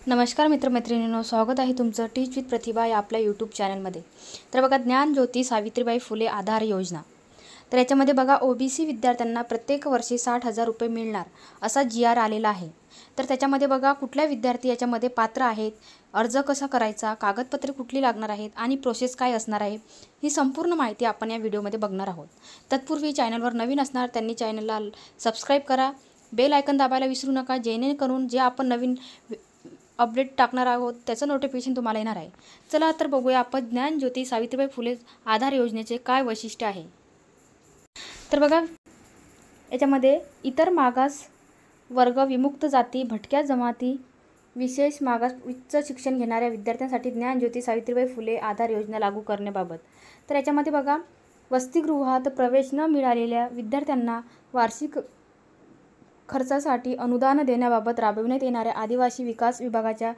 नमस्कार मित्रमैत्रिणींनो, स्वागत आहे तुमचं टीच विथ प्रतिभा या आपल्या यूट्यूब चॅनलमध्ये। तर बघा, ज्ञानज्योती सावित्रीबाई फुले आधार योजना। तर याच्यामध्ये बघा, OBC विद्यार्थ्यांना प्रत्येक वर्षी 60,000 रुपये मिळणार असा GR आलेला आहे। तर त्याच्यामध्ये बघा, कुठल्या विद्यार्थी याच्यामध्ये पात्र आहेत, अर्ज कसा करायचा, कागदपत्रे कुठली लागणार आहेत आणि प्रोसेस काय असणार आहे, ही संपूर्ण माहिती आपण या व्हिडिओमध्ये बघणार आहोत। तत्पूर्वी चॅनलवर नवीन असणार त्यांनी चॅनलला सबस्क्राईब करा, बेल आयकन दाबायला विसरू नका, जेणेकरून जे आपण नवीन अपडेट टाकणार आहोत त्याचं नोटिफिकेशन तुम्हाला येणार आहे। चला तर बघूया आपण ज्ञानज्योती सावित्रीबाई फुले आधार योजनेचे काय वैशिष्ट्य आहे। तर बघा, याच्यामध्ये इतर मागास वर्ग, विमुक्त जाती, भटक्या जमाती, विशेष मागास उच्च शिक्षण घेणाऱ्या विद्यार्थ्यांसाठी ज्ञानज्योती सावित्रीबाई फुले आधार योजना लागू करण्याबाबत। तर याच्यामध्ये बघा, वसतिगृहात प्रवेश न मिळालेल्या विद्यार्थ्यांना वार्षिक खर्चासाठी अनुदान देण्याबाबत राबविण्यात येणाऱ्या आदिवासी विकास विभागाच्या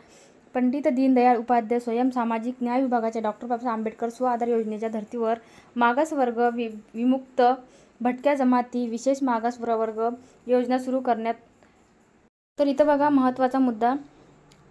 पंडित दीनदयाळ उपाध्याय स्वयं सामाजिक न्याय विभागाच्या डॉ. बाबासाहेब आंबेडकर स्व आधार योजनेच्या धर्तीवर मागास वर्ग, विमुक्त, भटक्या जमाती, विशेष मागास प्रवर्ग योजना सुरू करण्यात। तर इथं बघा, महत्त्वाचा मुद्दा,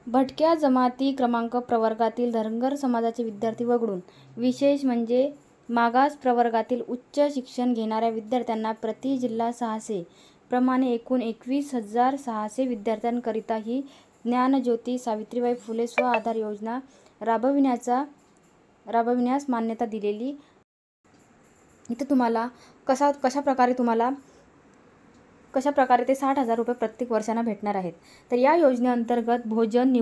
भटक्या जमाती क्रमांक प्रवर्गातील धनगर समाजाचे विद्यार्थी वगळून विशेष म्हणजे मागास प्रवर्गातील उच्च शिक्षण घेणाऱ्या विद्यार्थ्यांना प्रति जिल्हा 600 प्रमाणे एकूण 21,600 विद्यार्थ्यांकरिता ही ज्ञानज्योती सावित्रीबाई फुले स्व आधार योजना राबविण्यास मान्यता दिलेली। इथं तुम्हाला कशा प्रकारे ते 60,000 रुपये प्रत्येक वर्षांना भेटणार आहेत। तर या योजनेअंतर्गत भोजन,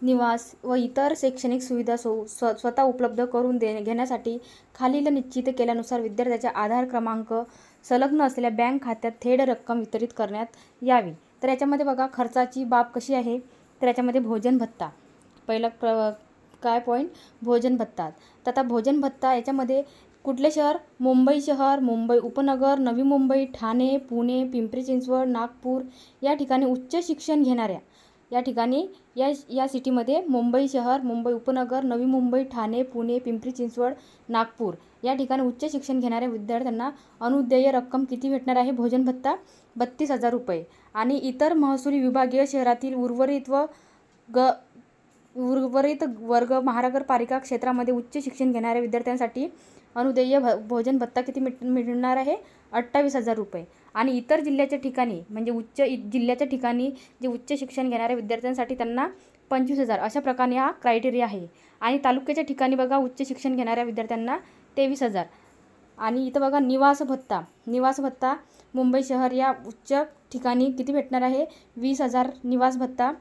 निवास व इतर शैक्षणिक सुविधा स्वतः उपलब्ध करून घेण्यासाठी खालील निश्चित केल्यानुसार विद्यार्थ्याचा आधार क्रमांक संलग्न असलेल्या बँक खात्यात थेट रक्कम वितरित करण्यात यावी। तर याच्यामध्ये बघा, खर्चाची बाब कशी आहे। तर याच्यामध्ये भोजन भत्ता, पहिला काय पॉईंट, भोजन भत्ता। तर आता भोजन भत्ता याच्यामध्ये कुठले शहर, मुंबई शहर, मुंबई उपनगर, नवी मुंबई, ठाणे, पुणे, पिंपरी चिंचवड, नागपूर या ठिकाणी उच्च शिक्षण घेणाऱ्या, या ठिकाणी या सिटीमध्ये मुंबई शहर, मुंबई उपनगर, नवी मुंबई, ठाणे, पुणे, पिंपरी चिंचवड, नागपूर या ठिकाणी उच्च शिक्षण घेणाऱ्या विद्यार्थ्यांना अनुदेय रक्कम किती भेटणार आहे, भोजन भत्ता 32,000 रुपये। आणि इतर महसुली विभागीय शहरातील उर्वरित वर्ग महानगरपालिका क्षेत्रामध्ये उच्च शिक्षण घेणाऱ्या विद्यार्थ्यांसाठी अनुदेय भोजन भत्ता किती मिळणार आहे, 28,000 रुपये। आणि इतर जिल्ह्याच्या ठिकाणी म्हणजे जिल्ह्याच्या ठिकाणी जे उच्च शिक्षण घेणाऱ्या विद्यार्थ्यांसाठी त्यांना 25,000 अशा प्रकारे हा क्रायटेरिया आहे। आणि तालुक्याच्या ठिकाणी बघा, उच्च शिक्षण घेणाऱ्या विद्यार्थ्यांना 23,000। आणि इथं बघा, निवास भत्ता मुंबई शहर या उच्च ठिकाणी किती भेटणार आहे, 20,000 निवास भत्ता।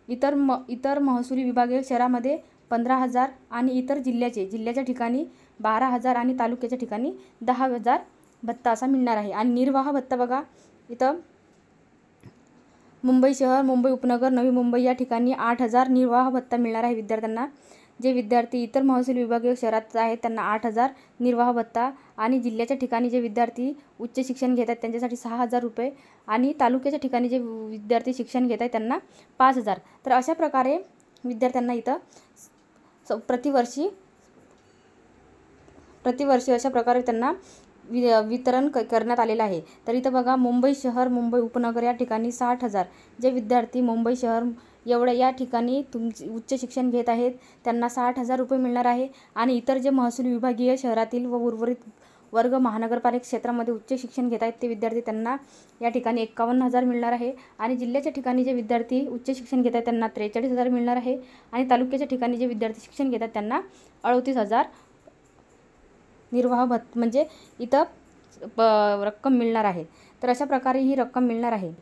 इतर महसुली विभागीय शहरामध्ये 15,000 आणि इतर जिल्ह्याच्या ठिकाणी 12,000 आणि तालुक्याच्या ठिकाणी 10,000 भत्ता असा मिळणार आहे। आणि निर्वाह भत्ता बघा, इथं मुंबई शहर, मुंबई उपनगर, नवी मुंबई या ठिकाणी 8,000 निर्वाह भत्ता मिळणार आहे विद्यार्थ्यांना। जे विद्यार्थी इतर महसूल विभागीय शहरात आहेत त्यांना 8,000 निर्वाह भत्ता। आणि जिल्ह्याच्या ठिकाणी जे विद्यार्थी उच्च शिक्षण घेत आहेत त्यांच्यासाठी 6,000 रुपये आणि तालुक्याच्या ठिकाणी जे विद्यार्थी शिक्षण घेत आहेत त्यांना 5,000। तर अशा प्रकारे विद्यार्थ्यांना इथं प्रतिवर्षी अशा प्रकारे त्यांना वितरण करण्यात आलेलं आहे। तर इथं बघा, मुंबई शहर, मुंबई उपनगर या ठिकाणी 60,000 जे विद्यार्थी मुंबई शहर एवढ्या या ठिकाणी उच्च शिक्षण घेत आहेत त्यांना 60,000 रुपये मिळणार आहे। आणि इतर जे महसूल विभागीय शहरातील व उर्वरित वर्ग महानगरपालिका क्षेत्रामध्ये उच्च शिक्षण घेत आहेत ते विद्यार्थी त्यांना या ठिकाणी 51,000 मिळणार आहे। आणि जिल्ह्याच्या ठिकाणी जे विद्यार्थी उच्च शिक्षण घेत आहेत त्यांना 43,000 मिळणार आहे। आणि तालुक्याच्या ठिकाणी जे विद्यार्थी शिक्षण घेतात त्यांना 38,000 निर्वाह भत्ता म्हणजे इथं रक्कम मिळणार आहे। तर अशा प्रकारे ही रक्कम मिळणार आहे।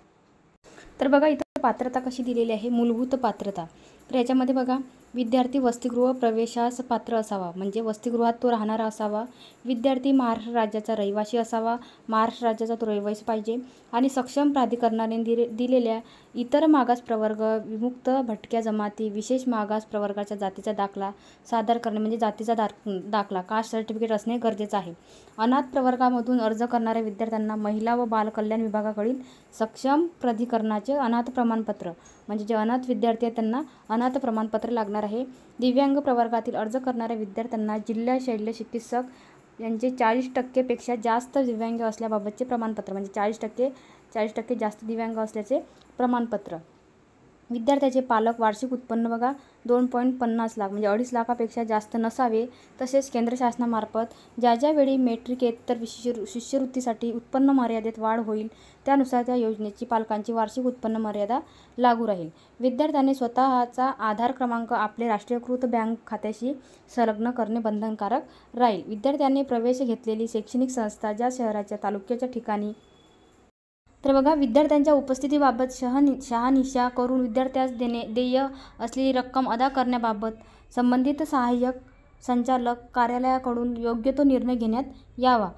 तर बघा, इथं पात्रता कशी दिलेली आहे, मूलभूत पात्रता। तर याच्यामध्ये बघा, विद्यार्थी वसतिगृह प्रवेशास पात्र असावा, म्हणजे वसतिगृहात तो राहणारा असावा। विद्यार्थी महाराष्ट्र राज्याचा रहिवासी असावा, महाराष्ट्र राज्याचा तो रहिवासी पाहिजे। आणि सक्षम प्राधिकरणाने दिलेल्या इतर मागास प्रवर्ग, विमुक्त, भटक्या जमाती, विशेष मागास प्रवर्गाच्या जातीचा दाखला सादर करणे, म्हणजे जातीचा दाखला कास्ट सर्टिफिकेट असणे गरजेचं आहे। अनाथ प्रवर्गामधून अर्ज करणाऱ्या विद्यार्थ्यांना महिला व बालकल्याण विभागाकडील सक्षम प्राधिकरणाचे अनाथ प्रमाणपत्र, म्हणजे जे अनाथ विद्यार्थी आहेत त्यांना अनाथ प्रमाणपत्र लागणार आहे। दिव्यांग प्रवर्गातील अर्ज करणाऱ्या विद्यार्थ्यांना जिल्हा शल्य चिकित्सक यांचे 40% पेक्षा जास्त दिव्यांग असल्याबाबतचे प्रमाणपत्र, म्हणजे 40% जास्त दिव्यांग असल्याचे प्रमाणपत्र। विद्यार्थ्याचे पालक वार्षिक उत्पन्न बघा 2.50 लाख म्हणजे 2.5 लाखापेक्षा जास्त नसावे. तसेच केंद्र शासनामार्फत ज्या वेळी मेट्रिकेतर शिष्यवृत्तीसाठी उत्पन्न मर्यादेत वाढ होईल त्यानुसार त्या योजनेची पालकांची वार्षिक उत्पन्न मर्यादा लागू राहील. विद्यार्थ्याने स्वतःचा आधार क्रमांक आपले राष्ट्रीयकृत बँक खात्याशी संलग्न करणे बंधनकारक राहील. विद्यार्थ्याने प्रवेश घेतलेली शैक्षणिक संस्था ज्या शहराच्या तालुक्याच्या ठिकाणी तर बघा विद्यार्थ्यांच्या उपस्थितीबाबत शहानिशा करून विद्यार्थ्यास देय असलेली रक्कम अदा करण्याबाबत संबंधित सहाय्यक संचालक कार्यालयाकडून योग्य तो निर्णय घेण्यात यावा.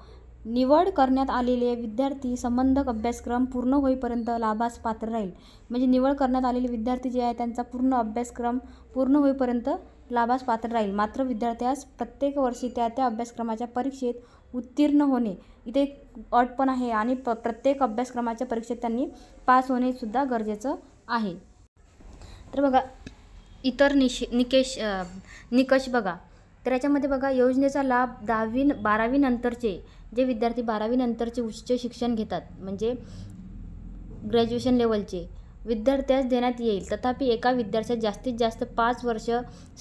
निवड करण्यात आलेले विद्यार्थी संबंधित अभ्यासक्रम पूर्ण होईपर्यंत लाभास पात्र राहील. म्हणजे निवड करण्यात आलेले विद्यार्थी जे आहे त्यांचा पूर्ण अभ्यासक्रम पूर्ण होईपर्यंत लाभास पात्र राहील. मात्र विद्यार्थ्यास प्रत्येक वर्षी त्या अभ्यासक्रमाच्या परीक्षेत उत्तीर्ण होणे इथे एक अट पण आहे आणि प्रत्येक अभ्यासक्रमाच्या परीक्षेत त्यांनी पास होणे सुद्धा गरजेचं आहे. तर बघा इतर निकष बघा. तर याच्यामध्ये बघा योजनेचा लाभ 12वी नंतरचे जे विद्यार्थी 12वी नंतरचे उच्च शिक्षण घेतात म्हणजे ग्रॅज्युएशन लेवलचे विद्यार्थ्यास देण्यात येईल. तथापि एका विद्यार्थ्यास जास्तीत जास्त 5 वर्ष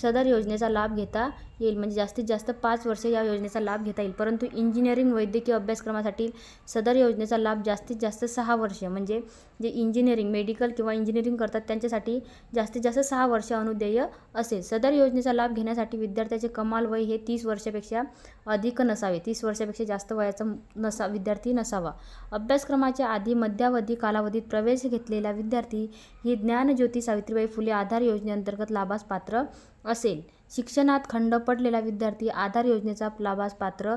सदर योजनेचा लाभ घेता येईल. म्हणजे जास्तीत जास्त 5 वर्ष या योजनेचा लाभ घेता येईल. परंतु इंजिनिअरिंग वैद्यकीय अभ्यासक्रमासाठी सदर योजनेचा लाभ जास्तीत जास्त 6 वर्ष म्हणजे जे इंजिनिअरिंग मेडिकल किंवा इंजिनिअरिंग करतात त्यांच्यासाठी जास्तीत जास्त 6 वर्ष अनुदेय असेल. सदर योजनेचा लाभ घेण्यासाठी विद्यार्थ्याचे कमाल वय हे 30 वर्षापेक्षा अधिक नसावे. 30 वर्षापेक्षा जास्त वयाचा विद्यार्थी नसावा. अभ्यासक्रमाच्या आधी मध्यावधी कालावधीत प्रवेश घेतलेला विद्यार्थी ही ज्ञानज्योती सावित्रीबाई फुले आधार योजनेअंतर्गत लाभास पात्र असेल. शिक्षणात खंड पडलेला विद्यार्थी आधार योजनेचा लाभास पात्र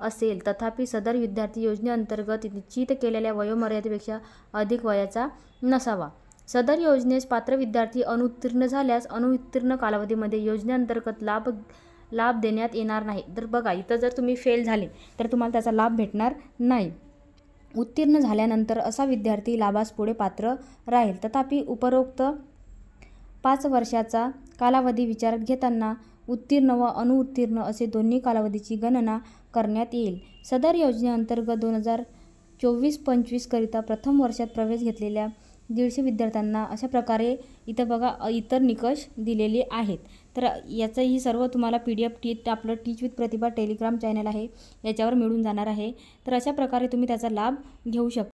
असेल. तथापि सदर विद्यार्थी योजनेअंतर्गत निश्चित केलेल्या वयोमर्यादेपेक्षा अधिक वयाचा नसावा. सदर योजनेस पात्र विद्यार्थी अनुत्तीर्ण झाल्यास अनुत्तीर्ण कालावधीमध्ये योजनेअंतर्गत लाभ देण्यात येणार नाही. तर बघा इथं जर तुम्ही फेल झाले तर तुम्हाला त्याचा लाभ भेटणार नाही. उत्तीर्ण झाल्यानंतर असा विद्यार्थी लाभास पुढे पात्र राहील. तथापि उपरोक्त 5 वर्षाचा कालावधी विचारात घेताना उत्तीर्ण व अनुत्तीर्ण असे दोन्ही कालावधीची गणना करण्यात येईल. सदर योजनेअंतर्गत 2024-25 करिता प्रथम वर्षात प्रवेश घेतलेल्या 150 विद्यार्थ्यांना अशा प्रकारे इथं बघा इतर निकष दिलेले आहेत. तर याचंही सर्व तुम्हाला PDF आपलं टीच विथ प्रतिभा टेलिग्राम चॅनल आहे याच्यावर मिळून जाणार आहे. तर अशा प्रकारे तुम्ही त्याचा लाभ घेऊ शकता.